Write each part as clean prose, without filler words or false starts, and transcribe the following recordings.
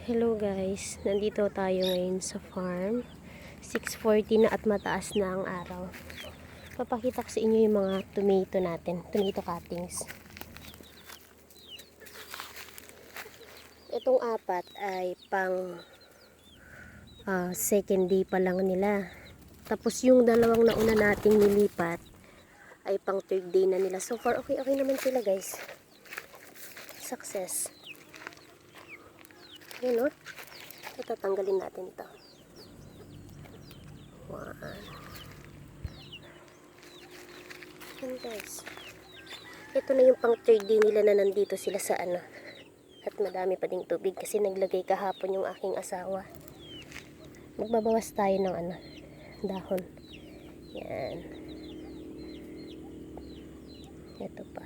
Hello guys, nandito tayo ngayon sa farm. 6:40 na at mataas na ang araw. Papakita ko sa inyo yung mga tomato natin, tomato cuttings. Itong apat ay pang second day pa lang nila. Tapos yung dalawang nauna nating nilipat ay pang third day na nila. So far okay naman sila guys. Success. Yun o. Tatanggalin natin ito. Yan guys. Ito na yung pang third day nila na nandito sila sa ano. At madami pa ding tubig kasi naglagay kahapon yung aking asawa. Magbabawas tayo ng ano, dahon. Yan. Ito pa.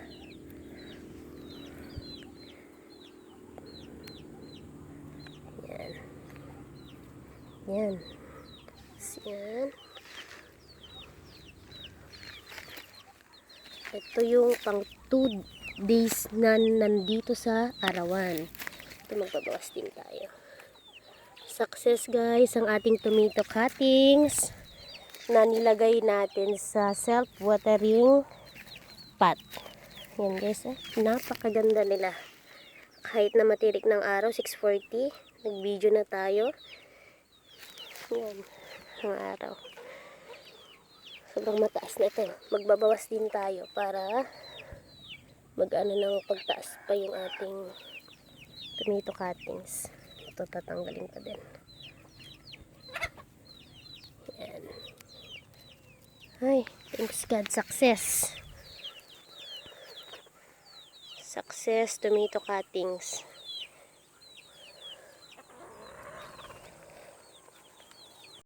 Yan. Yan. Yan. Ito yung pang 2 days na nandito sa arawan. Ito magbabawas din tayo. Success guys ang ating tomato cuttings na nilagay natin sa self-watering pot. Yan guys, napakaganda nila. Kahit na matirik ng araw, 6:40, nag-video na tayo. Yan, ang araw. Sobrang mataas na ito. Magbabawas din tayo para mag-ano ng pagtaas pa yung ating tomato cuttings. Ito tatanggalin pa din. Yan. Ay, thanks God, success. Success tomato cuttings.